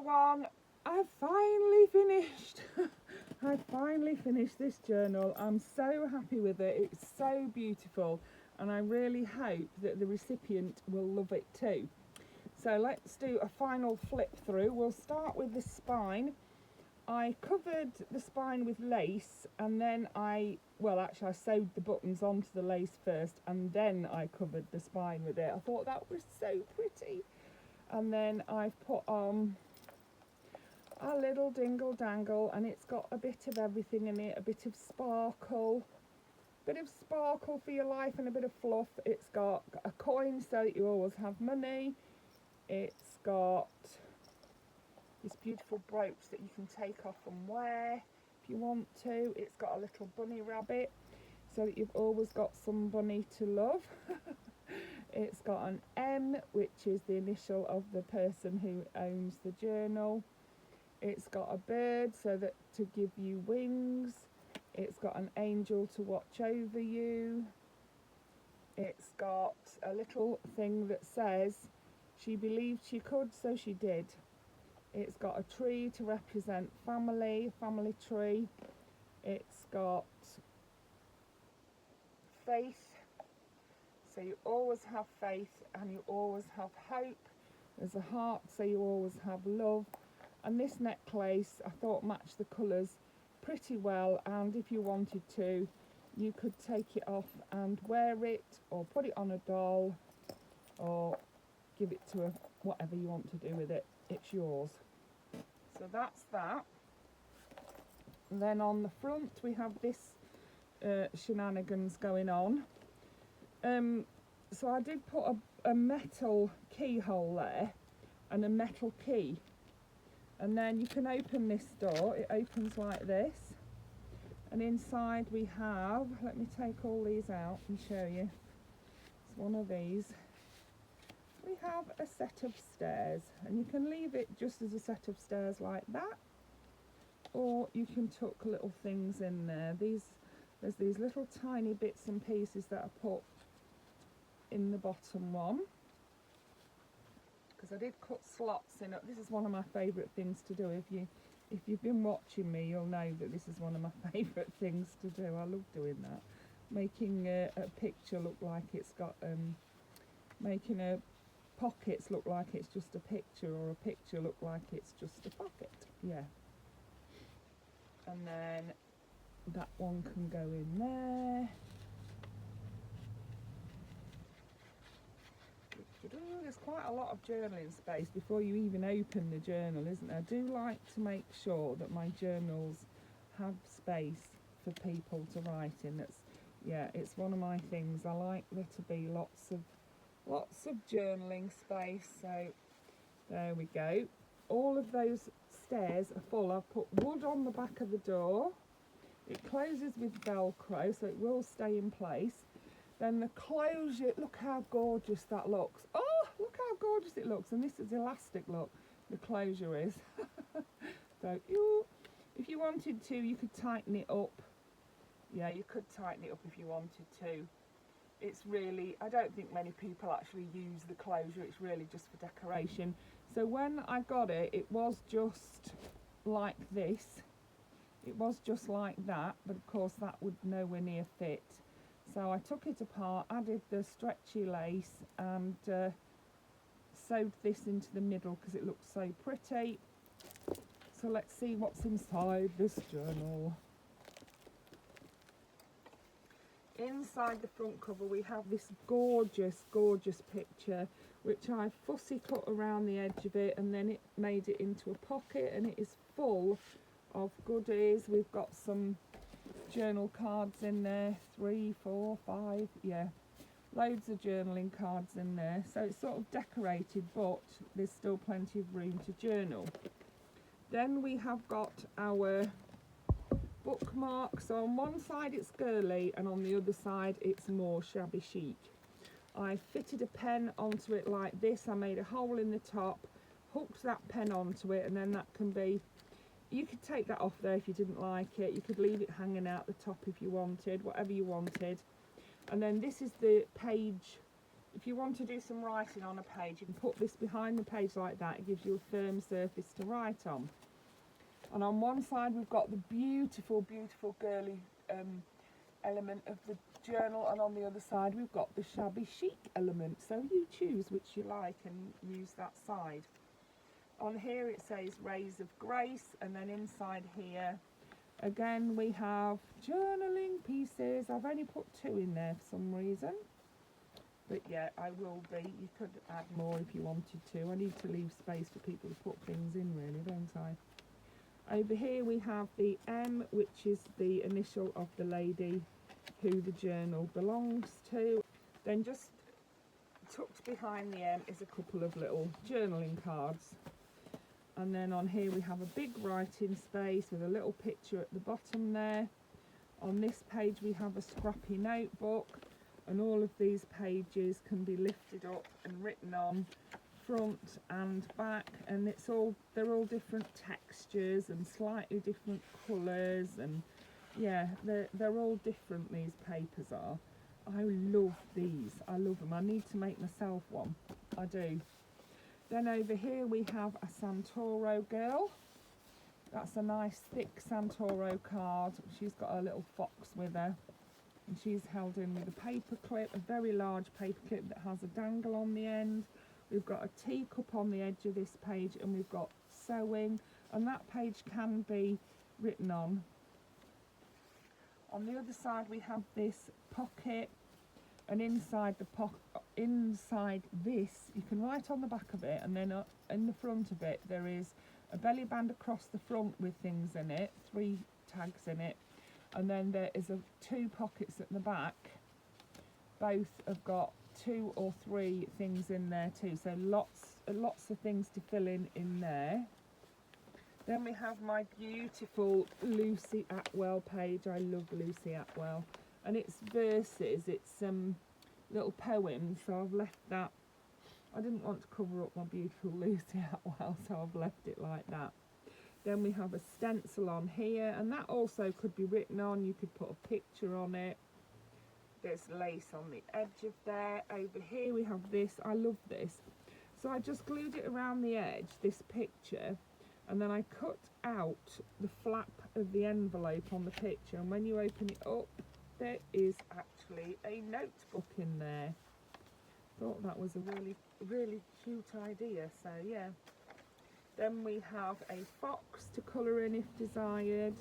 everyone, I've finally finished. I've finally finished this journal. I'm so happy with it. It's so beautiful and I really hope that the recipient will love it too. So let's do a final flip through. We'll start with the spine. I covered the spine with lace and then I sewed the buttons onto the lace first and then I covered the spine with it. I thought that was so pretty. And then I've put on a little dingle dangle and it's got a bit of everything in it, a bit of sparkle for your life and a bit of fluff. It's got a coin so that you always have money. It's got this beautiful brooch that you can take off and wear if you want to. It's got a little bunny rabbit so that you've always got some bunny to love. It's got an M, which is the initial of the person who owns the journal. It's got a bird so that to give you wings. It's got an angel to watch over you. It's got a little thing that says she believed she could, so she did. It's got a tree to represent family, a family tree. It's got faith, so you always have faith and you always have hope. There's a heart, so you always have love. And this necklace I thought matched the colours pretty well, and if you wanted to you could take it off and wear it or put it on a doll or give it to her, whatever you want to do with it, it's yours. So that's that. And then on the front we have this shenanigans going on. So I did put a metal keyhole there and a metal key, and then you can open this door. It opens like this, and inside we have, let me take all these out and show you. It's one of these. We have a set of stairs, and you can leave it just as a set of stairs like that, or you can tuck little things in there. There's these little tiny bits and pieces that I put in the bottom one, because I did cut slots in it. This is one of my favourite things to do. If you've been watching me, you'll know that this is one of my favourite things to do. I love doing that, making a picture look like it's got making a pockets look like it's just a picture, or a picture look like it's just a pocket. Yeah. And then that one can go in there. There's quite a lot of journaling space before you even open the journal, isn't there? I do like to make sure that my journals have space for people to write in. It's one of my things. I like there to be lots of journaling space. So there we go. All of those stairs are full. I've put wood on the back of the door. It closes with Velcro, so it will stay in place. Then the closure, look how gorgeous that looks. Oh, look how gorgeous it looks. And this is elastic, look, the closure is. So if you wanted to, you could tighten it up. Yeah, you could tighten it up if you wanted to. It's really, I don't think many people actually use the closure. It's really just for decoration. So when I got it, it was just like this. It was just like that, but of course that would nowhere near fit. So I took it apart, added the stretchy lace and sewed this into the middle because it looks so pretty. So let's see what's inside this journal. Inside the front cover we have this gorgeous, gorgeous picture which I fussy cut around the edge of it, and then it made it into a pocket, and it is full of goodies. We've got some journal cards in there, 3, 4, 5, yeah, loads of journaling cards in there. So it's sort of decorated, but there's still plenty of room to journal. Then we have got our bookmarks. So on one side it's Girly and on the other side it's more Shabby Chic. I fitted a pen onto it like this. I made a hole in the top, hooked that pen onto it, and then that can be, you could take that off there if you didn't like it. You could leave it hanging out the top if you wanted, whatever you wanted. And then this is the page if you want to do some writing on a page, you can put this behind the page like that. It gives you a firm surface to write on. And on one side we've got the beautiful, beautiful girly element of the journal, and on the other side we've got the shabby chic element. So you choose which you like and use that side. On here it says Rays of Grace, and then inside here again we have journaling pieces. I've only put 2 in there for some reason, but yeah, I will be. You could add more if you wanted to. I need to leave space for people to put things in, really, don't I? Over here we have the M, which is the initial of the lady who the journal belongs to. Then just tucked behind the M is a couple of little journaling cards. And then on here we have a big writing space with a little picture at the bottom there. On this page we have a scrappy notebook, and all of these pages can be lifted up and written on front and back, and they're all different textures and slightly different colours, and yeah, they're all different, these papers are. I love these. I love them. I need to make myself one. I do. Then over here we have a Santoro girl. That's a nice thick Santoro card. She's got a little fox with her, and she's held in with a paper clip, a very large paper clip that has a dangle on the end. We've got a teacup on the edge of this page, and we've got sewing, and that page can be written on. On the other side we have this pocket, and inside this you can write on the back of it, and then in the front of it there is a belly band across the front with things in it, 3 tags in it, and then there is 2 pockets at the back. Both have got 2 or 3 things in there too, so lots of things to fill in there. Then we have my beautiful Lucy Atwell page. I love Lucy Atwell, and it's verses, it's little poems, so I've left that. I didn't want to cover up my beautiful Lucy Atwell, so I've left it like that. Then we have a stencil on here, and that also could be written on. You could put a picture on it. There's lace on the edge of there. Over here we have this. I love this. So I just glued it around the edge, this picture, and then I cut out the flap of the envelope on the picture, and when you open it up there is actually a notebook in there. Thought that was a really, really cute idea, so yeah. Then we have a fox to colour in if desired.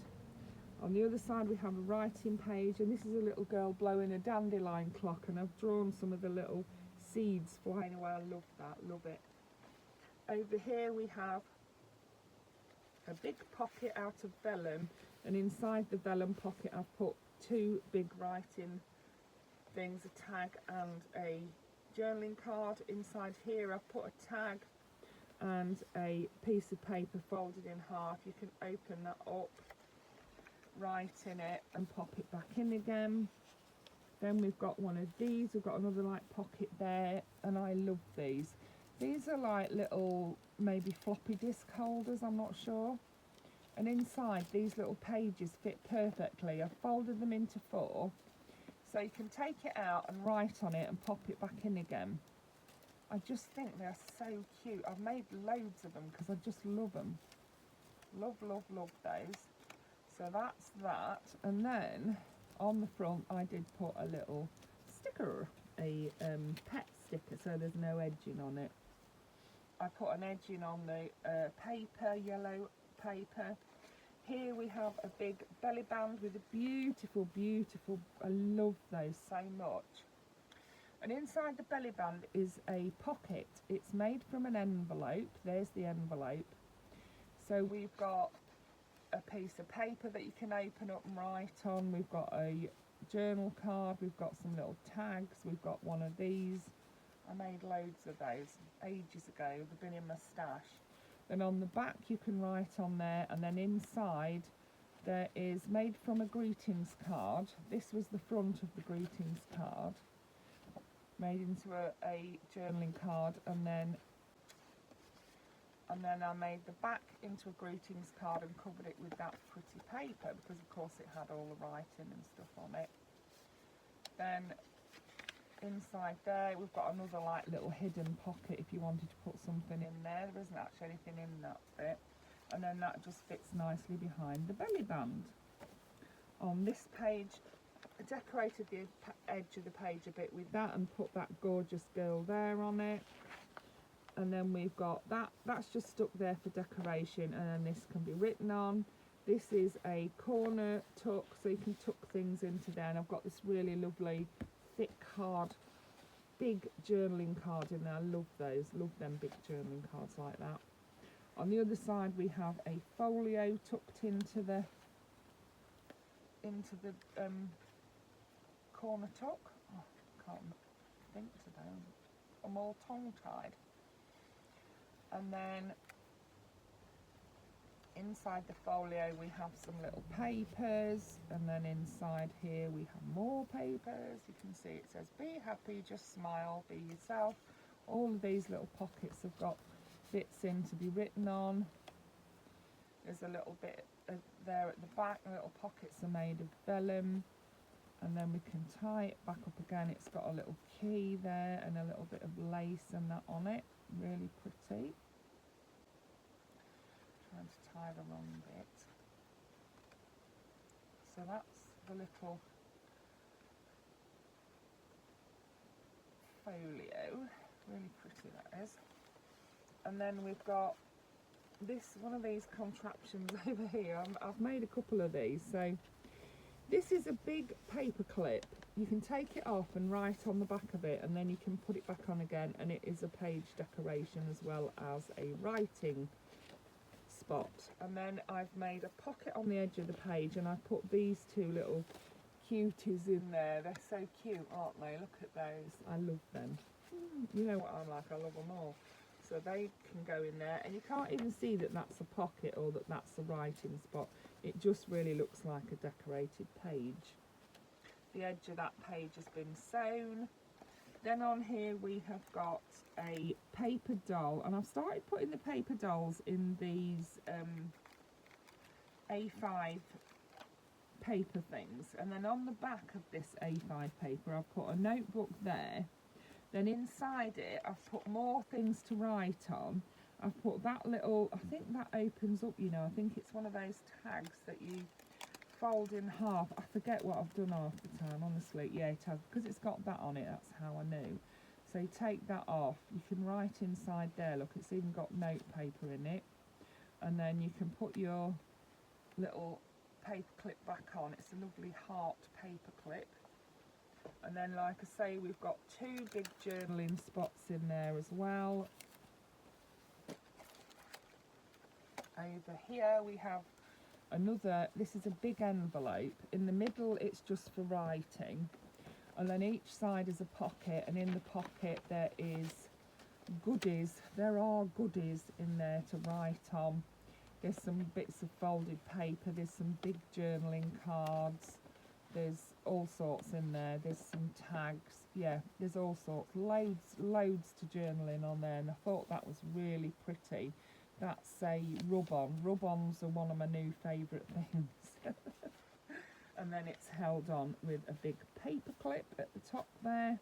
On the other side we have a writing page, and this is a little girl blowing a dandelion clock, and I've drawn some of the little seeds flying away. I love that, love it. Over here we have a big pocket out of vellum, and inside the vellum pocket I've put 2 big writing things, a tag and a journaling card. Inside here I've put a tag and a piece of paper folded in half. You can open that up, write in it and pop it back in again. Then we've got one of these, we've got another like pocket there, and I love these. These are like little maybe floppy disk holders, I'm not sure. And inside these little pages fit perfectly. I've folded them into 4, so you can take it out and write on it and pop it back in again. I just think they're so cute. I've made loads of them because I just love them. Love, love, love those. So that's that. And then on the front I did put a little sticker, a pet sticker, so there's no edging on it. I put an edging on the paper, yellow paper. Here we have a big belly band with a beautiful, beautiful, I love those so much. And inside the belly band is a pocket. It's made from an envelope. There's the envelope. So we've got a piece of paper that you can open up and write on. We've got a journal card. We've got some little tags. We've got one of these. I made loads of those ages ago. They've been in my stash. Then on the back you can write on there, and then inside there is made from a greetings card. This was the front of the greetings card, made into a journaling card, and then I made the back into a greetings card and covered it with that pretty paper because of course it had all the writing and stuff on it. Then inside there we've got another like little hidden pocket if you wanted to put something in there. There isn't actually anything in that bit, and then that just fits nicely behind the belly band. On this page I decorated the edge of the page a bit with that and put that gorgeous girl there on it, and then we've got that's just stuck there for decoration, and then this can be written on. This is a corner tuck, so you can tuck things into there, and I've got this really lovely thick card, big journaling card in there. I love those, love them big journaling cards like that. On the other side we have a folio tucked into the corner tuck. Oh, can't think today, I'm all tongue tied. And then inside the folio we have some little papers, and then inside here we have more papers. You can see it says be happy, just smile, be yourself. All of these little pockets have got bits in to be written on. There's a little bit there at the back. The little pockets are made of vellum, and then we can tie it back up again. It's got a little key there and a little bit of lace and that on it, really pretty. Trying to tie the wrong bit. So that's the little folio, really pretty that is. And then we've got one of these contraptions over here. I've made a couple of these. So this is a big paper clip. You can take it off and write on the back of it, and then you can put it back on again, and it is a page decoration as well as a writing spot. And then I've made a pocket on the edge of the page, and I put these two little cuties in there. They're so cute, aren't they? Look at those. I love them. You know what I'm like, I love them all. So they can go in there, and you can't even see that that's a pocket or that that's a writing spot. It just really looks like a decorated page. The edge of that page has been sewn. Then on here we have got a paper doll, and I've started putting the paper dolls in these A5 paper things, and then on the back of this A5 paper I've put a notebook there. Then inside it I've put more things to write on. I've put that little, I think that opens up, you know, I think it's one of those tags that you fold in half. I forget what I've done half the time, honestly. Yeah, it has, because it's got that on it, that's how I knew. So you take that off, you can write inside there, look, it's even got note paper in it. And then you can put your little paper clip back on. It's a lovely heart paper clip. And then, like I say, we've got two big journaling spots in there as well. Over here we have another, this is a big envelope. In the middle it's just for writing, and then each side is a pocket, and in the pocket there is goodies. There are goodies in there to write on. There's some bits of folded paper, there's some big journaling cards, there's all sorts in there, there's some tags, yeah, there's all sorts, loads to journaling on there, and I thought that was really pretty. That's a rub-on. Rub-ons are one of my new favourite things. And then it's held on with a big paper clip at the top there.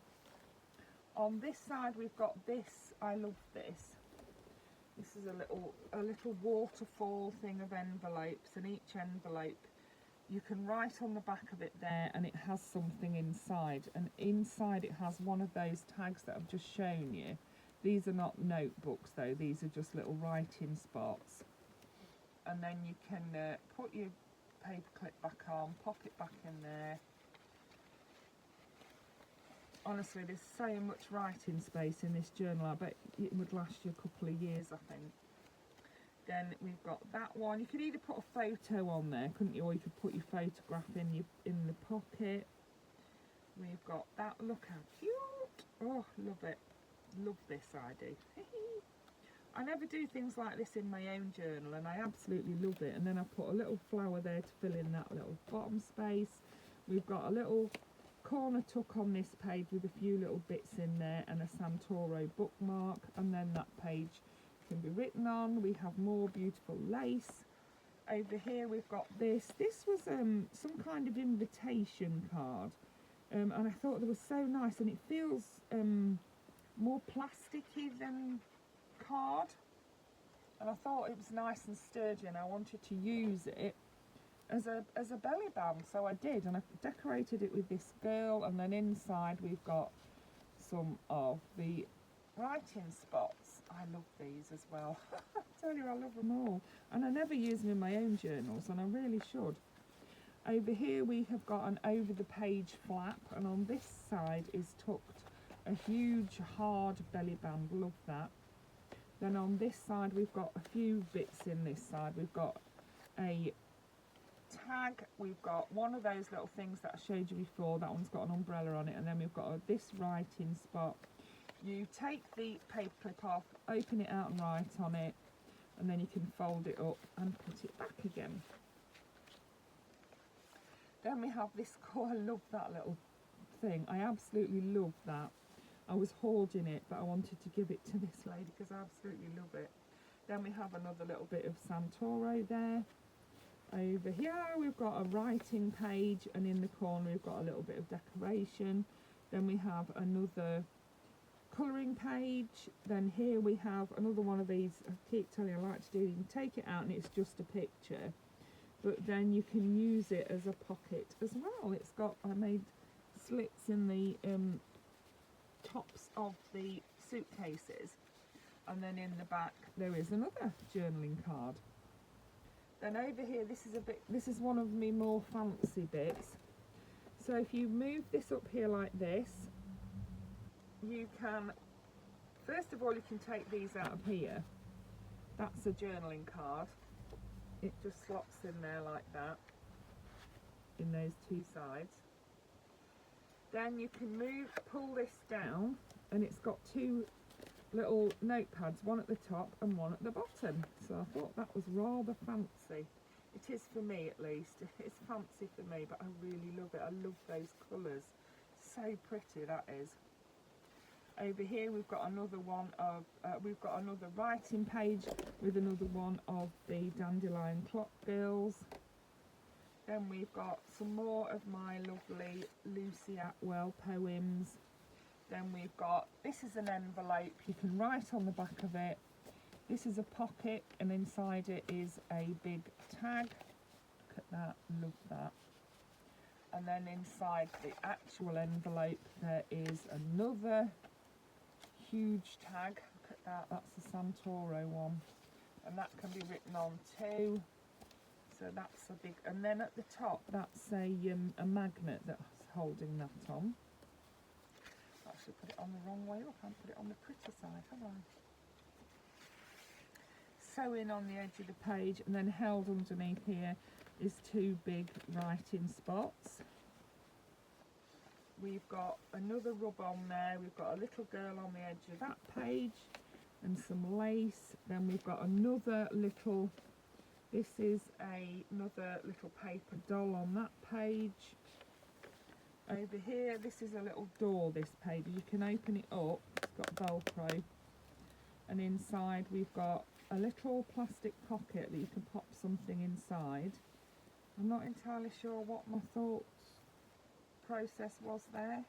On this side we've got this, I love this. This is a little waterfall thing of envelopes, and each envelope you can write on the back of it there, and it has something inside, and inside it has one of those tags that I've just shown you. These are not notebooks though, these are just little writing spots. And then you can put your paper clip back on, pop it back in there. Honestly, there's so much writing space in this journal, I bet it would last you a couple of years, I think. Then we've got that one. You could either put a photo on there, couldn't you, or you could put your photograph in the pocket. We've got that, look how cute. Oh, love it. Love this, I do. I never do things like this in my own journal, and I absolutely love it. And then I put a little flower there to fill in that little bottom space. We've got a little corner tuck on this page with a few little bits in there, and a Santoro bookmark, and then that page can be written on. We have more beautiful lace. Over here we've got this. This was some kind of invitation card. and I thought they were so nice, and it feels more plasticky than card, and I thought it was nice and sturdy, and I wanted to use it as a belly band, so I did, and I decorated it with this girl, and then inside we've got some of the writing spots. I love these as well. I tell you, I love them all, and I never use them in my own journals, and I really should. Over here we have got an over the page flap, and on this side is tucked a huge hard belly band, love that. Then on this side we've got a few bits in this side. We've got a tag, we've got one of those little things that I showed you before, that one's got an umbrella on it, and then we've got this writing spot. You take the paper clip off, open it out and write on it, and then you can fold it up and put it back again. Then we have this I love that little thing, I absolutely love that. I was hoarding it, but I wanted to give it to this lady because I absolutely love it. Then we have another little bit of Santoro there. Over here we've got a writing page, and in the corner we've got a little bit of decoration. Then we have another colouring page. Then here we have another one of these. I keep telling you I like to do it. You can take it out and it's just a picture, but then you can use it as a pocket as well. It's got, I made slits in the tops of the suitcases, and then in the back there is another journaling card. Then over here, this is one of my more fancy bits. So if you move this up here like this, you can, first of all, you can take these out of here. That's a journaling card. It just slots in there like that, in those two sides. Then you can pull this down, and it's got two little notepads, one at the top and one at the bottom. So I thought that was rather fancy. It is for me, at least. It's fancy for me, but I really love it. I love those colours. So pretty, that is. Over here we've got another one of we've got another writing page with another one of the Dandelion Clock Girls. Then we've got some more of my lovely Lucy Atwell poems. Then we've got, this is an envelope, you can write on the back of it. This is a pocket, and inside it is a big tag. Look at that, love that. And then inside the actual envelope there is another huge tag. Look at that, that's the Santoro one. And that can be written on too. So that's a big, and then at the top that's a magnet that's holding that on. Actually put it on the wrong way up, I haven't put it on the pretty side, have I? Sewing on the edge of the page, and then held underneath here is two big writing spots. We've got another rub on there, we've got a little girl on the edge of that page and some lace. Then we've got another little, this is another little paper doll on that page. Over here, this is a little door, this page. You can open it up, it's got Velcro. And inside we've got a little plastic pocket that you can pop something inside. I'm not entirely sure what my thought process was there.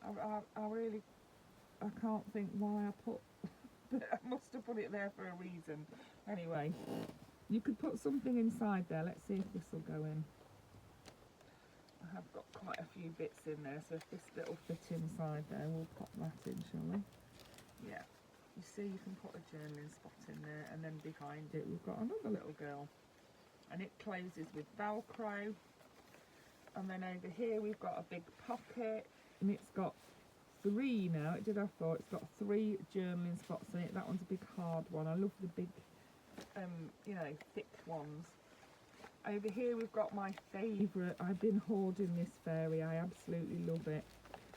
I can't think why I put, but I must have put it there for a reason. Anyway, you could put something inside there. Let's see if this will go in. I have got quite a few bits in there, so if this little fit inside there, we'll pop that in, shall we? Yeah. You see, you can put a journaling spot in there, and then behind it we've got another little girl. And it closes with Velcro. And then over here we've got a big pocket, and it's got three now. It did have four. It's got three journaling spots in it. That one's a big hard one. I love the big, you know, thick ones. Over here we've got my favourite. I've been hoarding this fairy. I absolutely love it.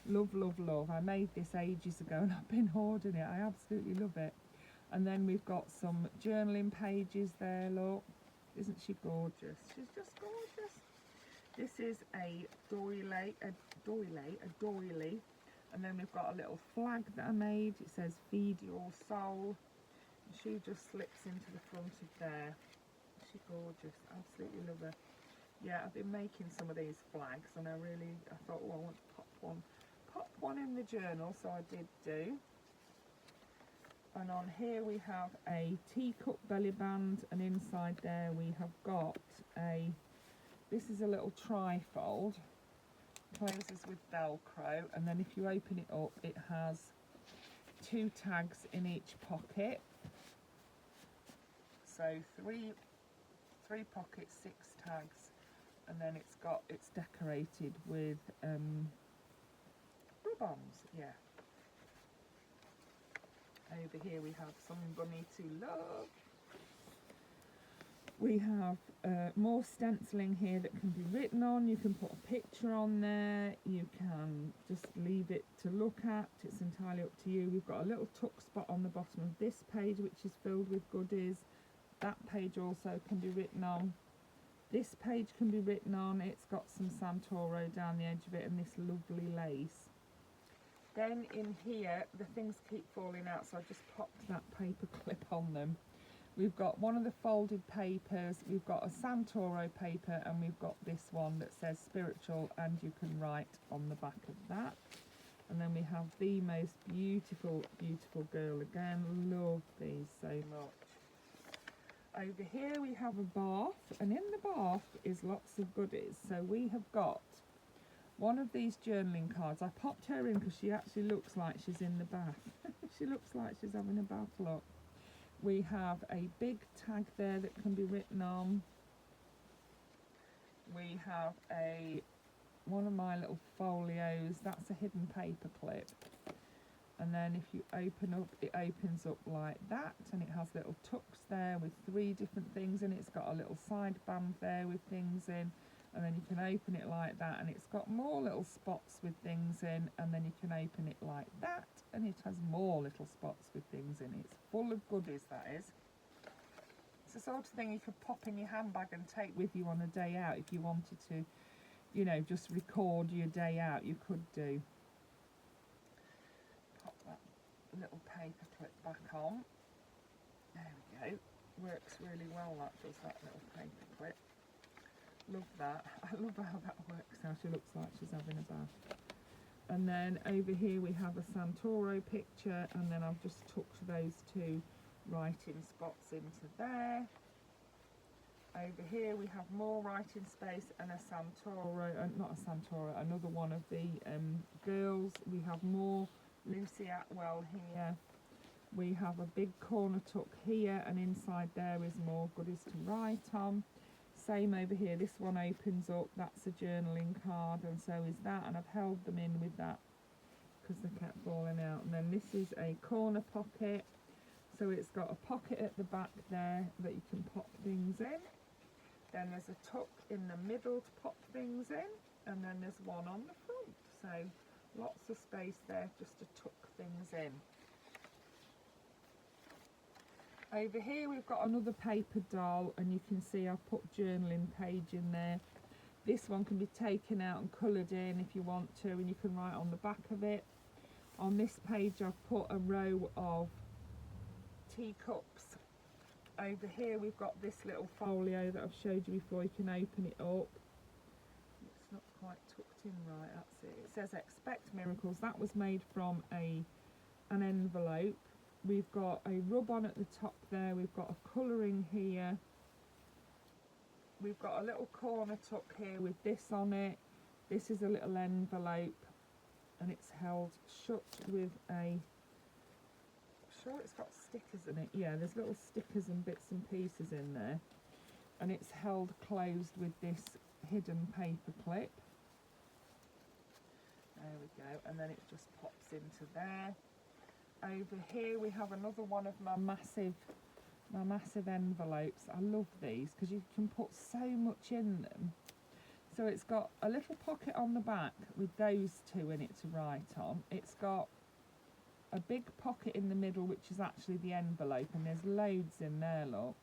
Love, love, love. I made this ages ago and I've been hoarding it. I absolutely love it. And then we've got some journaling pages there, look. Isn't she gorgeous? She's just gorgeous. This is a doily, and then we've got a little flag that I made. It says "Feed Your Soul." And she just slips into the front of there. She's gorgeous. Absolutely love her. Yeah, I've been making some of these flags, and I thought, well, I want to pop one in the journal, so I did do. And on here we have a teacup belly band, and inside there we have got this is a little trifold, closes with Velcro, and then if you open it up it has 2 tags in each pocket. So three pockets, 6 tags, and then it's decorated with ribbons, yeah. Over here we have Something Bunny to Love. We have more stenciling here that can be written on. You can put a picture on there. You can just leave it to look at. It's entirely up to you. We've got a little tuck spot on the bottom of this page which is filled with goodies. That page also can be written on. This page can be written on. It's got some Santoro down the edge of it and this lovely lace. Then in here, the things keep falling out, so I just popped that paper clip on them. We've got one of the folded papers, we've got a Santoro paper, and we've got this one that says spiritual, and you can write on the back of that. And then we have the most beautiful, beautiful girl again. Love these so much. Over here we have a bath, and in the bath is lots of goodies. So we have got one of these journaling cards. I popped her in because she actually looks like she's in the bath. She looks like she's having a bath, look. We have a big tag there that can be written on. We have one of my little folios. That's a hidden paper clip. And then if you open up, it opens up like that, and it has little tucks there with 3 different things, and it's got a little side band there with things in. And then you can open it like that, and it's got more little spots with things in, and then you can open it like that, and it has more little spots with things in. It's full of goodies, that is. It's the sort of thing you could pop in your handbag and take with you on a day out if you wanted to, you know, just record your day out. You could do. Pop that little paper clip back on. There we go. Works really well, that does, that little paper clip. Love that. I love how that works, how she looks like she's having a bath. And then over here we have a Santoro picture, and then I've just tucked those 2 writing spots into there. Over here we have more writing space and a Santoro, not a Santoro, another one of the girls. We have more Lucy Atwell here. We have a big corner tuck here, and inside there is more goodies to write on. Same over here, this one opens up, that's a journaling card, and so is that, and I've held them in with that because they kept falling out. And then this is a corner pocket, so it's got a pocket at the back there that you can pop things in. Then there's a tuck in the middle to pop things in, and then there's one on the front, so lots of space there just to tuck things in. Over here we've got another paper doll, and you can see I've put journaling page in there. This one can be taken out and coloured in if you want to, and you can write on the back of it. On this page I've put a row of teacups. Over here we've got this little folio that I've showed you before. You can open it up. It's not quite tucked in right, that's it. It says expect miracles. That was made from an envelope. We've got a rub-on at the top there, we've got a colouring here, we've got a little corner tuck here with this on it. This is a little envelope, and it's held shut with I'm sure it's got stickers in it. Yeah, there's little stickers and bits and pieces in there, and it's held closed with this hidden paper clip. There we go, and then it just pops into there. Over here we have another one of my massive envelopes. I love these because you can put so much in them. So it's got a little pocket on the back with those 2 in it to write on. It's got a big pocket in the middle, which is actually the envelope, and there's loads in there, look.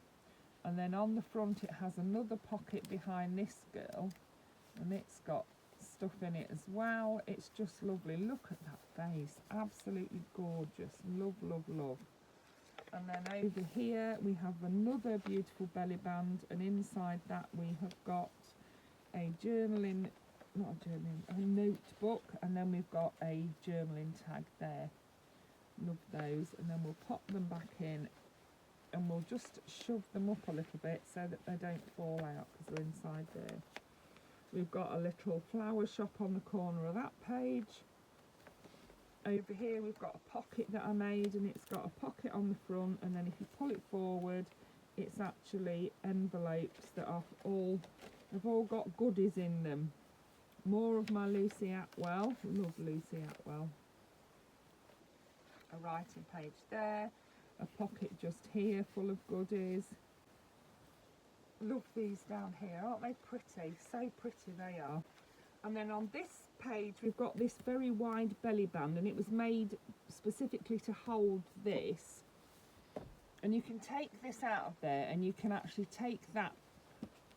And then on the front it has another pocket behind this girl, and it's got stuff in it as well. It's just lovely. Look at that face, absolutely gorgeous. Love, love, love. And then over here we have another beautiful belly band, and inside that we have got a journaling, not a journaling, a notebook, and then we've got a journaling tag there. Love those. And then we'll pop them back in, and we'll just shove them up a little bit so that they don't fall out because they're inside there. We've got a little flower shop on the corner of that page. Over here we've got a pocket that I made, and it's got a pocket on the front, and then if you pull it forward, it's actually envelopes that have all got goodies in them. More of my Lucy Atwell. Love Lucy Atwell. A writing page there. A pocket just here full of goodies. Love these down here, aren't they pretty? So pretty they are. And then on this page we've got this very wide belly band, and it was made specifically to hold this. And you can take this out of there, and you can actually take that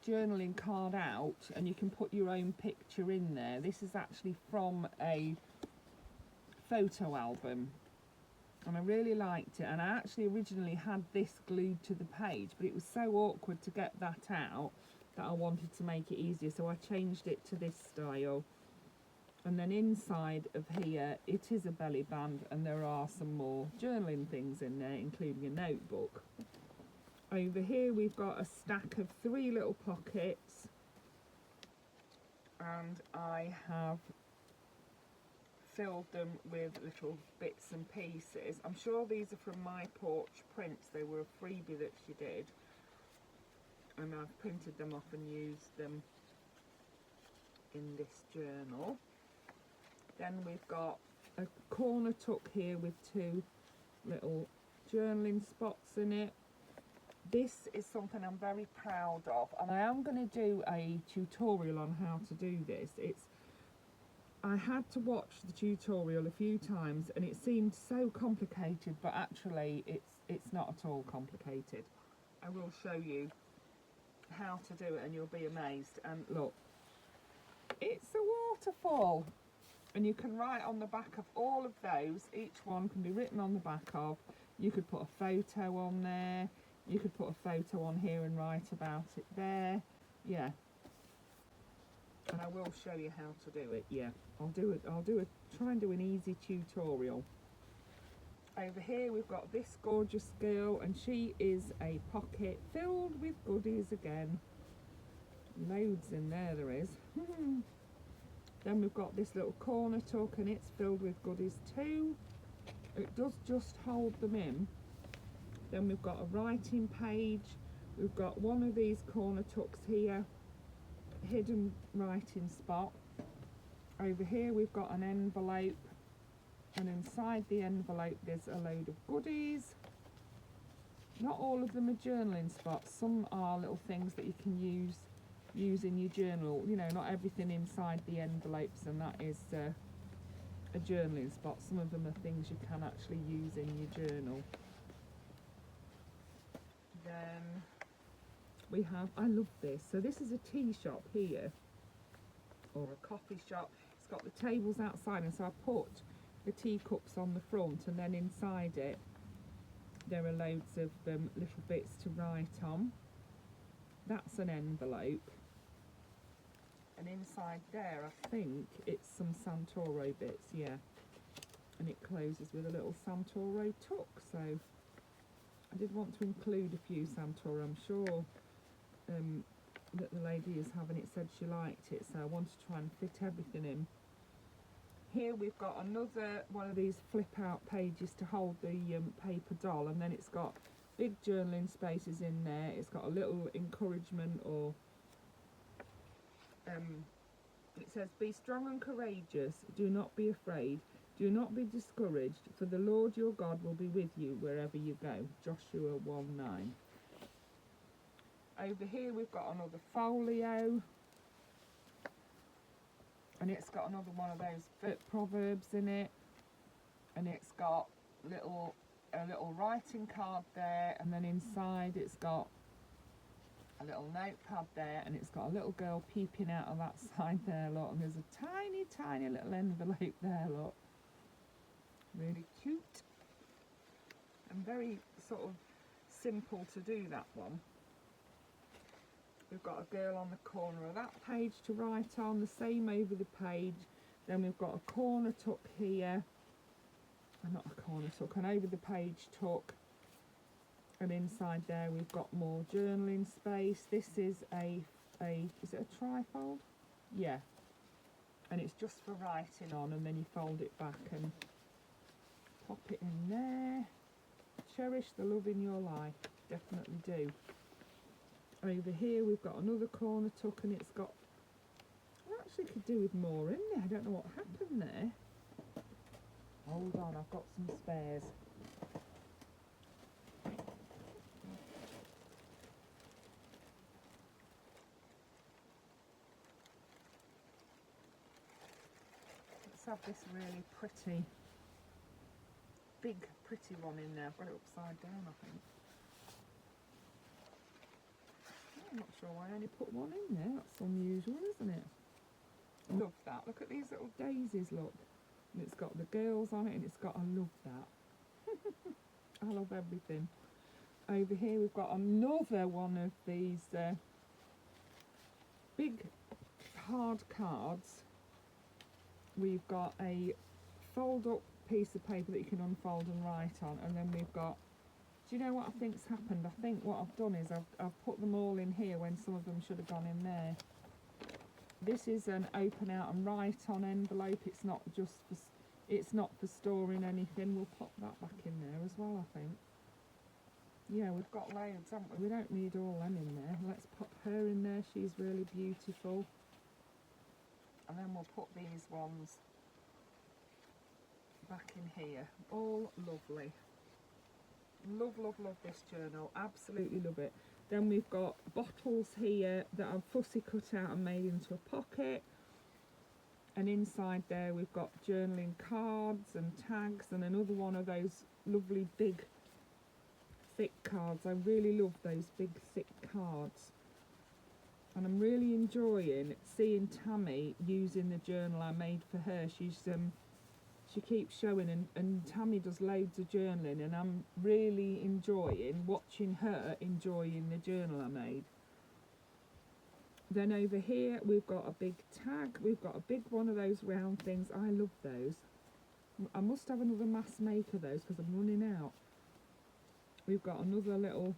journaling card out, and you can put your own picture in there. This is actually from a photo album, and I really liked it. And I actually originally had this glued to the page, but it was so awkward to get that out that I wanted to make it easier, so I changed it to this style. And then inside of here it is a belly band, and there are some more journaling things in there, including a notebook. Over here we've got a stack of 3 little pockets, and I have filled them with little bits and pieces. I'm sure these are from My Porch Prints. They were a freebie that she did, and I've printed them off and used them in this journal. Then we've got a corner tuck here with 2 little journaling spots in it. This is something I'm very proud of, and I am going to do a tutorial on how to do this. I had to watch the tutorial a few times, and it seemed so complicated, but actually it's not at all complicated. I will show you how to do it and you'll be amazed. And look, it's a waterfall, and you can write on the back of all of those. Each one can be written on the back of. You could put a photo on there, you could put a photo on here and write about it there. Yeah, and I will show you how to do it. Yeah, I'll try and do an easy tutorial. Over here we've got this gorgeous girl, and she is a pocket filled with goodies again. Loads in there is. Then we've got this little corner tuck, and it's filled with goodies too. It does just hold them in. Then we've got a writing page. We've got one of these corner tucks here, hidden writing spot. Over here we've got an envelope, and inside the envelope there's a load of goodies. Not all of them are journaling spots. Some are little things that you can use in your journal. You know, not everything inside the envelopes and that is a journaling spot. Some of them are things you can actually use in your journal. Then we have, I love this, so this is a tea shop here, or a coffee shop. It's got the tables outside, and so I put the teacups on the front, and then inside it there are loads of little bits to write on. That's an envelope, and inside there I think it's some Santoro bits, yeah, and it closes with a little Santoro tuck. So I did want to include a few Santoro. I'm sure that the lady is having it said she liked it, so I wanted to try and fit everything in. Here we've got another one of these flip out pages to hold the paper doll, and then it's got big journaling spaces in there. It's got a little encouragement, or it says, "Be strong and courageous, do not be afraid, do not be discouraged, for the Lord your God will be with you wherever you go." Joshua 1:9. Over here we've got another folio, and it's got another one of those proverbs in it, and it's got a little writing card there, and then inside it's got a little notepad there, and it's got a little girl peeping out of that side there, look, and there's a tiny little envelope there, look. Really cute, and very sort of simple to do that one. We've got a girl on the corner of that page to write on, the same over the page. Then we've got a corner tuck here, not a corner tuck, an over the page tuck. And inside there we've got more journaling space. This is is it a trifold? Yeah. And it's just for writing on, and then you fold it back and pop it in there. Cherish the love in your life, definitely do. Over here we've got another corner tuck, and it's got, I actually could do with more in there. I don't know what happened there. Hold on, I've got some spares. Let's have this really pretty, big, pretty one in there. I've got it upside down, I think. I'm not sure why I only put one in there. That's unusual, isn't it? Love that. Look at these little daisies, look. And it's got the girls on it, and it's got, I love that. I love everything. Over here we've got another one of these big hard cards. We've got a fold up piece of paper that you can unfold and write on, and then we've got, do you know what I think's happened? I think what I've done is I've put them all in here when some of them should have gone in there. This is an open out and write on envelope. It's not just for, it's not for storing anything. We'll pop that back in there as well, I think. Yeah, we've got loads, haven't we? We don't need all them in there. Let's pop her in there. She's really beautiful. And then we'll put these ones back in here. All lovely. Love, love, love this journal. Absolutely love it. Then we've got bottles here that I've fussy cut out and made into a pocket. And inside there we've got journaling cards and tags, and another one of those lovely big thick cards. I really love those big thick cards. And I'm really enjoying seeing Tammy using the journal I made for her. She keeps showing, and Tammy does loads of journaling, and I'm really enjoying watching her enjoying the journal I made. Then over here we've got a big tag. We've got a big one of those round things. I love those. I must have another mass make of those because I'm running out. We've got another little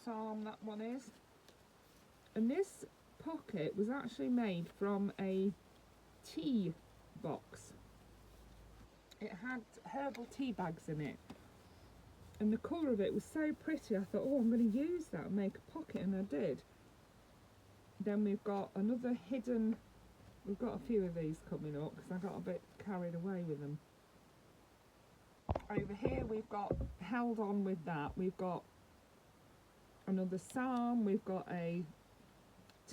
psalm, that one is. And this pocket was actually made from a tea box. It had herbal tea bags in it, and the colour of it was so pretty. I thought, oh, I'm going to use that and make a pocket, and I did. Then we've got another hidden, we've got a few of these coming up because I got a bit carried away with them. Over here we've got, held on with that, we've got another psalm, we've got a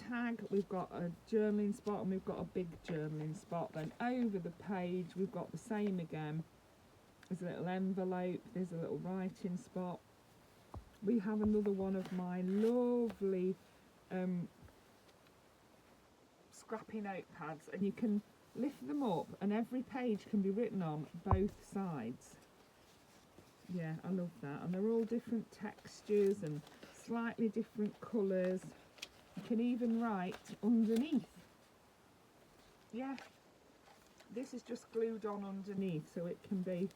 tag, we've got a journaling spot, and we've got a big journaling spot. Then over the page we've got the same again. There's a little envelope, there's a little writing spot. We have another one of my lovely scrappy notepads, and you can lift them up and every page can be written on both sides. Yeah, I love that. And they're all different textures and slightly different colours. You can even write underneath. Yeah, this is just glued on underneath, so it can be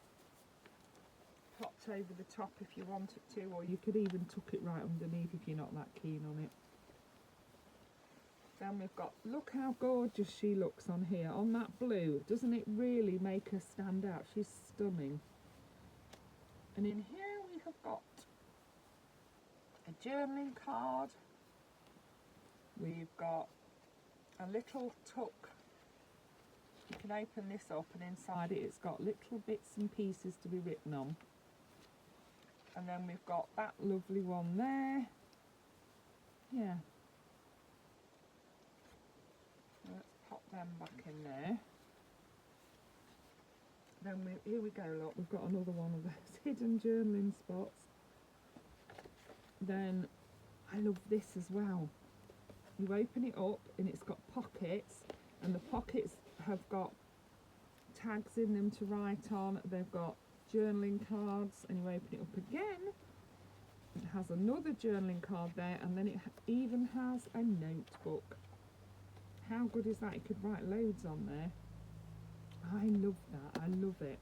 popped over the top if you want it to, or you could even tuck it right underneath if you're not that keen on it. Then we've got, look how gorgeous she looks on here, on that blue. Doesn't it really make her stand out? She's stunning. And in here we have got a journaling card. We've got a little tuck. You can open this up, and inside it it's got little bits and pieces to be written on. And then we've got that lovely one there. Yeah. Let's pop them back in there. Then here we go, look, we've got another one of those hidden journaling spots. Then I love this as well. You open it up and it's got pockets, and the pockets have got tags in them to write on. They've got journaling cards, and you open it up again It has another journaling card there, and then it even has a notebook. How good is that? You could write loads on there. I love that. I love it.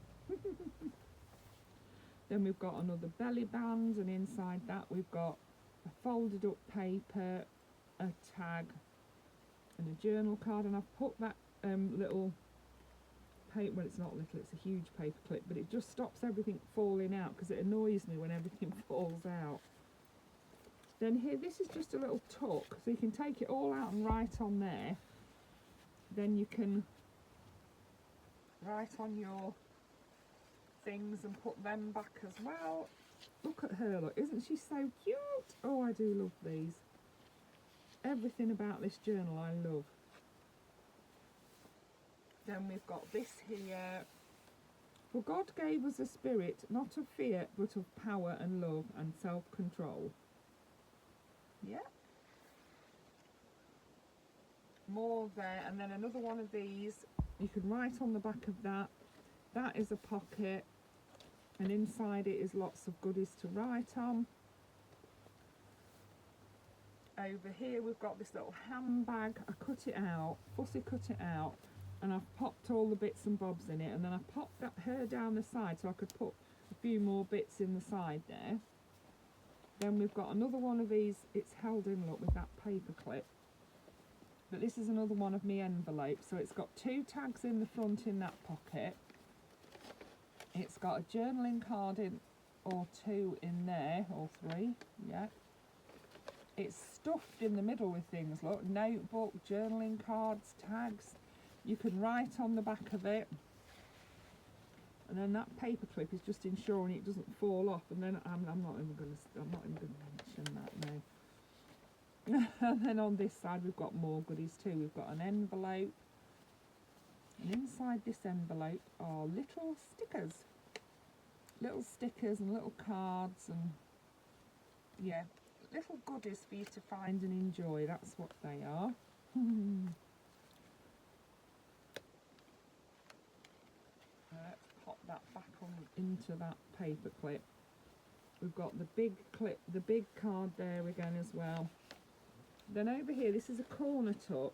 Then we've got another belly band, and inside that we've got a folded up paper, a tag, and a journal card. And I've put that little paper, well, it's not little, it's a huge paper clip, but it just stops everything falling out because it annoys me when everything falls out. Then here, this is just a little tuck, so you can take it all out and write on there. Then you can write on your things and put them back as well. Look at her, look, isn't she so cute? Oh, I do love these. Everything about this journal I love. Then we've got this here. For God gave us a spirit, not of fear, but of power and love and self-control. Yeah. More there, and then another one of these. You can write on the back of that. That is a pocket, and inside it is lots of goodies to write on. Over here we've got this little handbag. I cut it out, fussy cut it out, and I've popped all the bits and bobs in it, and then I popped that her down the side so I could put a few more bits in the side there. Then we've got another one of these. It's held in, look, with that paper clip. But this is another one of my envelopes. So it's got 2 tags in the front in that pocket. It's got a journaling card in, or 2 in there, or 3, yeah. It's stuffed in the middle with things, look, notebook, journaling cards, tags. You can write on the back of it. And then that paper clip is just ensuring it doesn't fall off. And then I'm not even going to mention that now. And then on this side we've got more goodies too. We've got an envelope, and inside this envelope are little stickers and little cards, and yeah, little goodies for you to find and enjoy. That's what they are. Let's pop that back on into that paper clip. We've got the big clip, the big card there again as well. Then over here, this is a corner tuck,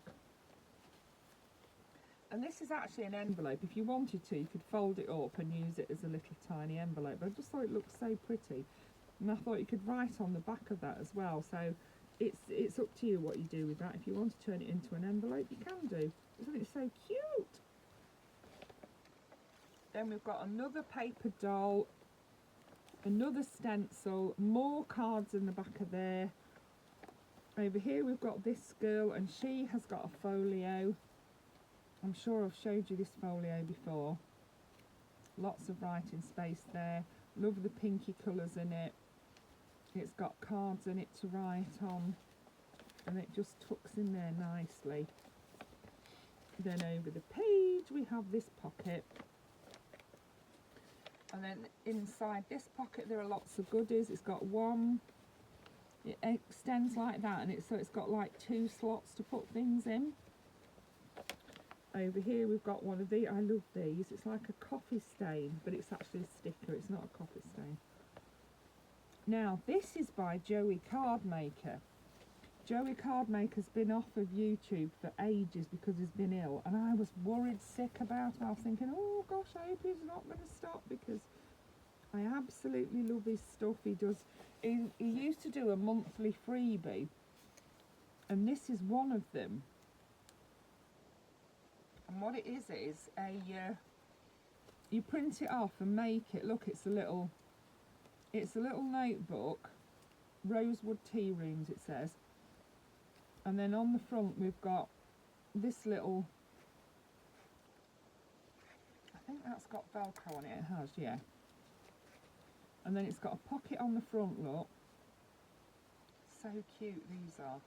and this is actually an envelope. If you wanted to, you could fold it up and use it as a little tiny envelope, but I just thought it looked so pretty, and I thought you could write on the back of that as well. So it's up to you what you do with that. If you want to turn it into an envelope, you can do. Isn't it so cute? Then we've got another paper doll, another stencil, more cards in the back of there. Over here we've got this girl, and she has got a folio. I'm sure I've showed you this folio before. Lots of writing space there. Love the pinky colours in it. It's got cards in it to write on, and it just tucks in there nicely. Then over the page we have this pocket. And then inside this pocket there are lots of goodies. It's got one, it extends like that, and it's got like 2 slots to put things in. Over here we've got one of these. I love these. It's like a coffee stain, but it's actually a sticker. It's not a coffee stain. Now this is by Joey Cardmaker. Joey Cardmaker's been off of YouTube for ages because he's been ill, and I was worried sick about him. I was thinking, oh gosh, I hope he's not going to stop, because I absolutely love his stuff. He used to do a monthly freebie, and this is one of them. And what it is you print it off and make it. Look, it's a little notebook, Rosewood Tea Rooms it says. And then on the front we've got this little, I think that's got Velcro on it. It has, yeah. And then it's got a pocket on the front, look. So cute these are.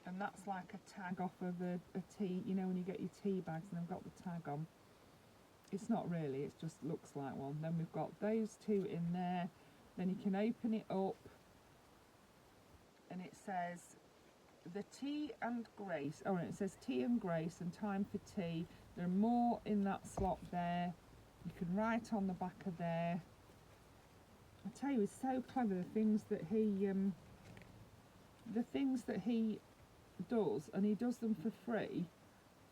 And that's like a tag off of a tea, you know, when you get your tea bags and they've got the tag on. It's not really, it just looks like one. Then we've got those 2 in there. Then you can open it up, and it says the tea and grace. Oh, and it says tea and grace and time for tea. There are more in that slot there. You can write on the back of there. I tell you, he's so clever. The things that he does, and he does them for free.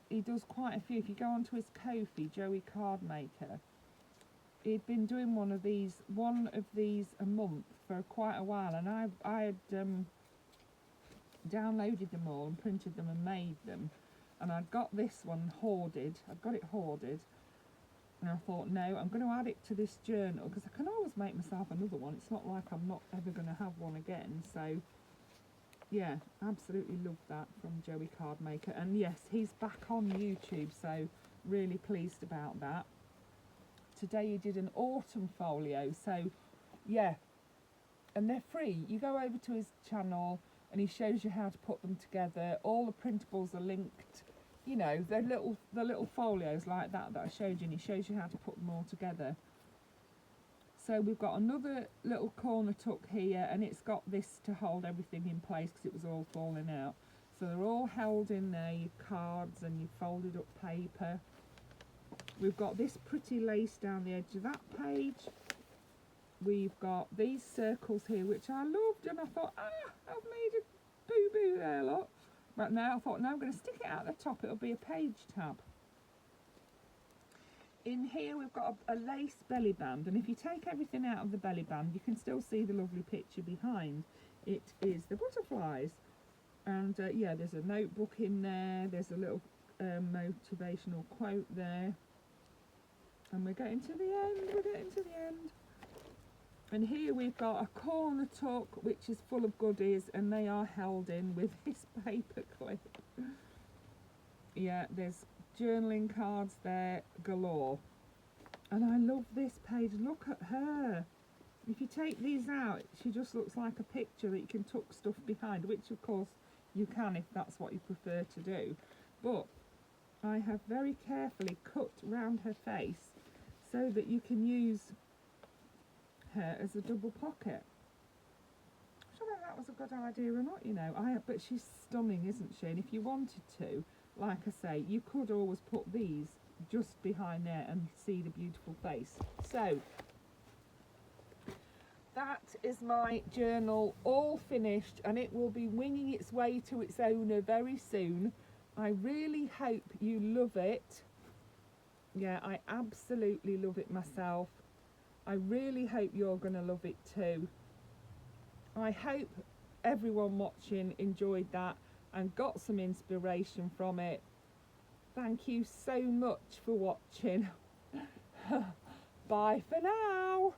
He does quite a few. If you go onto his Ko-fi, Joey Card Maker, he'd been doing one of these a month for quite a while, and I had downloaded them all and printed them and made them, and I'd got this one hoarded. I'd got it hoarded, and I thought, no, I'm going to add it to this journal because I can always make myself another one. It's not like I'm not ever going to have one again. So yeah, absolutely love that from Joey Card Maker. And yes, he's back on YouTube, so really pleased about that. Today he did an autumn folio, so yeah, and they're free. You go over to his channel and he shows you how to put them together. All the printables are linked, you know, the little folios like that I showed you, and he shows you how to put them all together. So we've got another little corner tuck here, and it's got this to hold everything in place because it was all falling out. So they're all held in there, your cards and your folded up paper. We've got this pretty lace down the edge of that page. We've got these circles here, which I loved, and I thought, I've made a boo-boo there, look. But now I thought, no, I'm going to stick it out the top. It'll be a page tab. In here we've got a lace belly band, and if you take everything out of the belly band, you can still see the lovely picture behind. It is the butterflies, and yeah, there's a notebook in there. There's a little motivational quote there, and we're getting to the end. And here we've got a corner tuck which is full of goodies, and they are held in with this paper clip. Yeah, there's journaling cards there galore, and I love this page. Look at her. If you take these out, she just looks like a picture that you can tuck stuff behind, which of course you can if that's what you prefer to do, but I have very carefully cut round her face so that you can use her as a double pocket. I don't know if that was a good idea or not, you know. But she's stunning, isn't she? And if you wanted to, like I say, you could always put these just behind there and see the beautiful face. So that is my journal all finished, and it will be winging its way to its owner very soon. I really hope you love it. Yeah, I absolutely love it myself. I really hope you're going to love it too. I hope everyone watching enjoyed that and got some inspiration from it. Thank you so much for watching. Bye for now.